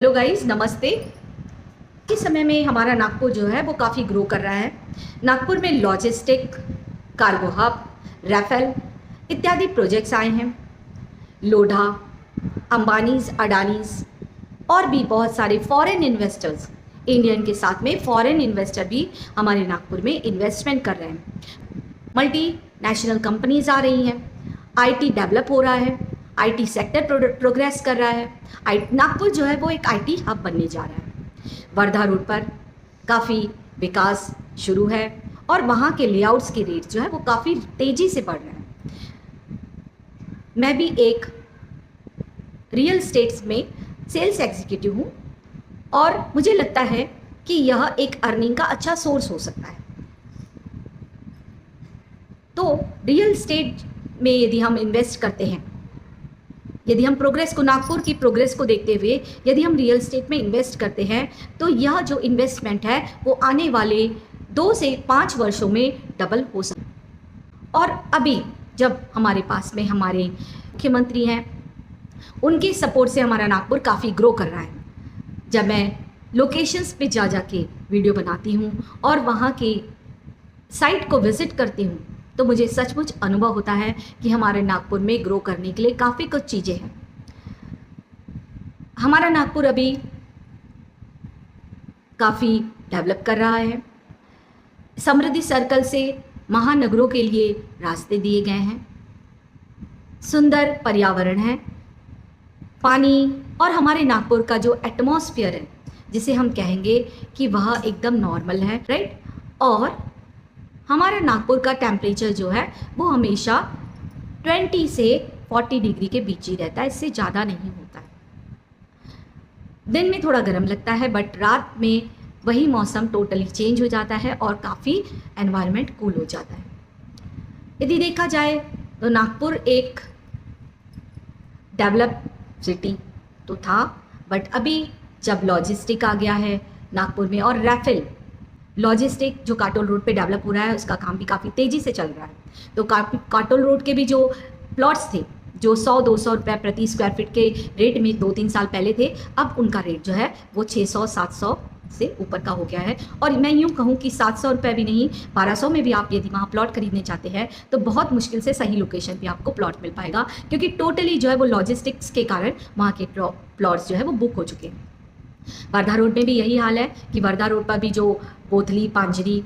Hello guys, नमस्ते। इस समय में हमारा नागपुर जो है वो काफ़ी ग्रो कर रहा है। नागपुर में लॉजिस्टिक, कार्गो हब, राफेल इत्यादि प्रोजेक्ट्स आए हैं। लोढ़ा, अंबानीज, अडानीज और भी बहुत सारे फॉरेन इन्वेस्टर्स, इंडियन के साथ में फॉरेन इन्वेस्टर भी हमारे नागपुर में इन्वेस्टमेंट कर रहे हैं। मल्टी नेशनल कंपनीज आ रही हैं। आईटी डेवलप हो रहा है। आईटी सेक्टर प्रोग्रेस कर रहा है। नागपुर जो है वो एक आईटी हब बनने जा रहा है। वर्धा रोड पर काफ़ी विकास शुरू है और वहाँ के लेआउट्स के रेट जो है वो काफ़ी तेज़ी से बढ़ रहे हैं। मैं भी एक रियल स्टेट्स में सेल्स एग्जीक्यूटिव हूँ और मुझे लगता है कि यह एक अर्निंग का अच्छा सोर्स हो सकता है। तो रियल स्टेट में यदि हम इन्वेस्ट करते हैं, यदि हम प्रोग्रेस को, नागपुर की प्रोग्रेस को देखते हुए यदि हम रियल एस्टेट में इन्वेस्ट करते हैं तो यह जो इन्वेस्टमेंट है वो आने वाले 2 से 5 वर्षों में डबल हो सकता है। और अभी जब हमारे पास में हमारे मुख्यमंत्री हैं, उनके सपोर्ट से हमारा नागपुर काफ़ी ग्रो कर रहा है। जब मैं लोकेशंस पे जा के वीडियो बनाती हूँ और वहाँ के साइट को विज़िट करती हूँ तो मुझे सचमुच अनुभव होता है कि हमारे नागपुर में ग्रो करने के लिए काफ़ी कुछ चीज़ें हैं। हमारा नागपुर अभी काफ़ी डेवलप कर रहा है। समृद्धि सर्कल से महानगरों के लिए रास्ते दिए गए हैं। सुंदर पर्यावरण है, पानी और हमारे नागपुर का जो एटमॉस्फेयर है जिसे हम कहेंगे कि वह एकदम नॉर्मल है, राइट। और हमारा नागपुर का टेम्परेचर जो है वो हमेशा 20 से 40 डिग्री के बीच ही रहता है, इससे ज़्यादा नहीं होता है। दिन में थोड़ा गर्म लगता है बट रात में वही मौसम टोटली चेंज हो जाता है और काफ़ी एनवायरनमेंट कूल हो जाता है। यदि देखा जाए तो नागपुर एक डेवलप सिटी तो था, बट अभी जब लॉजिस्टिक आ गया है नागपुर में और राफेल लॉजिस्टिक जो काटोल रोड पे डेवलप हो रहा है उसका काम भी काफ़ी तेज़ी से चल रहा है। तो काटोल रोड के भी जो प्लॉट्स थे जो 100-200 रुपये प्रति स्क्वायर फीट के रेट में 2-3 साल पहले थे, अब उनका रेट जो है वो 600-700 से ऊपर का हो गया है। और मैं यूँ कहूँ कि 700 रुपये भी नहीं, 1200 में भी आप यदि वहाँ प्लॉट खरीदने चाहते हैं तो बहुत मुश्किल से सही लोकेशन पे आपको प्लॉट मिल पाएगा, क्योंकि टोटली जो है वो लॉजिस्टिक्स के कारण वहाँ के प्लॉट्स जो है वो बुक हो चुके हैं। वर्धा रोड में भी यही हाल है कि वर्धा रोड पर भी जो बोथली, पांजरी,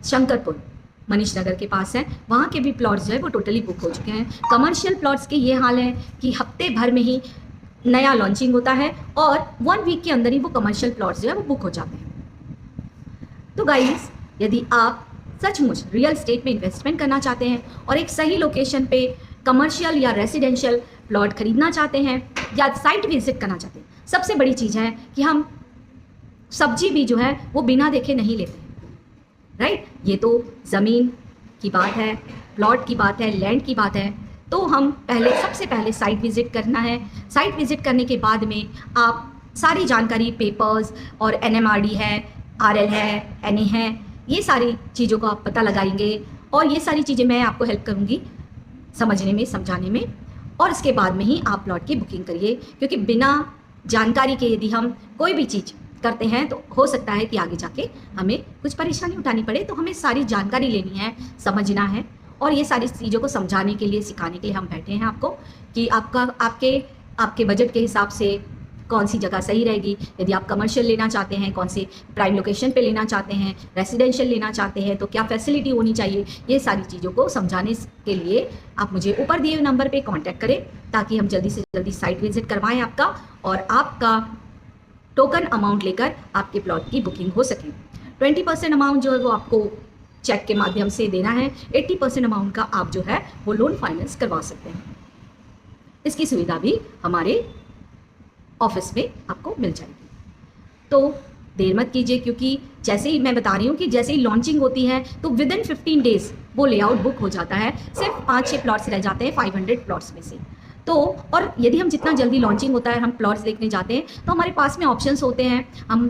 शंकरपुर, मनीष नगर के पास है, वहाँ के भी प्लॉट्स जो है वो टोटली बुक हो चुके हैं। कमर्शियल प्लॉट्स के ये हाल है कि हफ्ते भर में ही नया लॉन्चिंग होता है और 1 वीक के अंदर ही वो कमर्शियल प्लॉट्स जो है वो बुक हो जाते हैं। तो गाइस, यदि आप सचमुच रियल एस्टेट में इन्वेस्टमेंट करना चाहते हैं और एक सही लोकेशन पे कमर्शियल या रेसिडेंशियल प्लॉट खरीदना चाहते हैं या साइट विजिट करना चाहते हैं, सबसे बड़ी चीज़ है कि हम सब्जी भी जो है वो बिना देखे नहीं लेते हैं, राइट। ये तो ज़मीन की बात है, प्लॉट की बात है, लैंड की बात है। तो हम सबसे पहले साइट विज़िट करना है। साइट विज़िट करने के बाद में आप सारी जानकारी, पेपर्स और एनएमआरडी है, आरएल है, एनए है, ये सारी चीज़ों का आप पता लगाएंगे और ये सारी चीज़ें मैं आपको हेल्प करूँगी समझने में, समझाने में। और इसके बाद में ही आप प्लॉट की बुकिंग करिए, क्योंकि बिना जानकारी के यदि हम कोई भी चीज़ करते हैं तो हो सकता है कि आगे जाके हमें कुछ परेशानी उठानी पड़े। तो हमें सारी जानकारी लेनी है, समझना है और ये सारी चीज़ों को समझाने के लिए, सिखाने के लिए हम बैठे हैं आपको कि आपके बजट के हिसाब से कौन सी जगह सही रहेगी। यदि आप कमर्शियल लेना चाहते हैं, कौन से प्राइम लोकेशन पे लेना चाहते हैं, रेसिडेंशियल लेना चाहते हैं तो क्या फैसिलिटी होनी चाहिए, ये सारी चीज़ों को समझाने के लिए आप मुझे ऊपर दिए हुए नंबर पे कांटेक्ट करें ताकि हम जल्दी से जल्दी साइट विजिट करवाएं आपका और आपका टोकन अमाउंट लेकर आपके प्लॉट की बुकिंग हो सके। 20% अमाउंट जो है वो आपको चेक के माध्यम से देना है। 80% अमाउंट का आप जो है वो लोन फाइनेंस करवा सकते हैं। इसकी सुविधा भी हमारे ऑफिस में आपको मिल जाएगी। तो देर मत कीजिए, क्योंकि जैसे ही मैं बता रही हूँ कि जैसे ही लॉन्चिंग होती है तो विदिन 15 डेज वो लेआउट बुक हो जाता है। सिर्फ 5-6 प्लॉट्स रह जाते हैं 500 प्लॉट्स में से। तो और यदि हम जितना जल्दी लॉन्चिंग होता है हम प्लॉट्स देखने जाते हैं तो हमारे पास में ऑप्शंस होते हैं। हम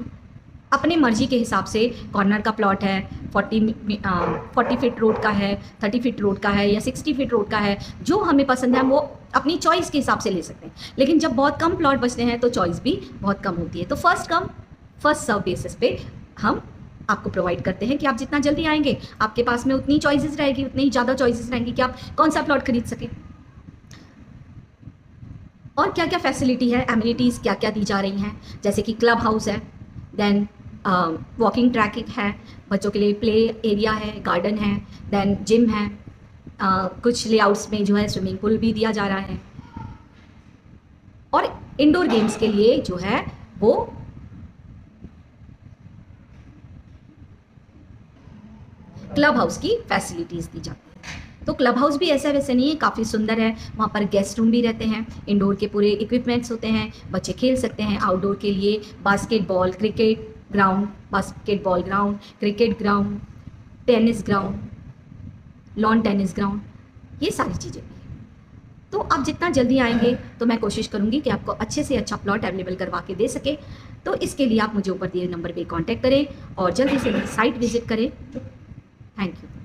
अपने मर्जी के हिसाब से कॉर्नर का प्लॉट है, 40 फीट रोड का है, 30 फीट रोड का है या 60 फीट रोड का है, जो हमें पसंद है हम वो अपनी चॉइस के हिसाब से ले सकते हैं। लेकिन जब बहुत कम प्लॉट बचते हैं तो चॉइस भी बहुत कम होती है। तो first come first serve basis पे हम आपको प्रोवाइड करते हैं कि आप जितना जल्दी आएंगे आपके पास में उतनी चॉइसेस रहेगी, उतनी ही ज़्यादा चॉइसेस रहेंगी कि आप कौन सा प्लॉट खरीद सकें। और क्या क्या फैसिलिटी है, एमिनिटीज़ क्या क्या दी जा रही हैं, जैसे कि क्लब हाउस है, देन वॉकिंग ट्रैकिंग है, बच्चों के लिए प्ले एरिया है, गार्डन है, देन जिम है, कुछ लेआउट्स में जो है स्विमिंग पूल भी दिया जा रहा है, और इंडोर गेम्स के लिए जो है वो क्लब हाउस की फैसिलिटीज़ दी जाती है। तो क्लब हाउस भी ऐसा वैसे नहीं है, काफ़ी सुंदर है, वहाँ पर गेस्ट रूम भी रहते हैं, इंडोर के पूरे इक्विपमेंट्स होते हैं, बच्चे खेल सकते हैं। आउटडोर के लिए basketball, cricket ground, basketball ground, cricket ground, tennis ground, lawn tennis ground, ये सारी चीज़ें भी हैं। तो आप जितना जल्दी आएंगे तो मैं कोशिश करूँगी कि आपको अच्छे से अच्छा प्लॉट अवेलेबल करवा के दे सके। तो इसके लिए आप मुझे ऊपर दिए नंबर पे कांटेक्ट करें और जल्दी से मेरी साइट विजिट करें। Thank you.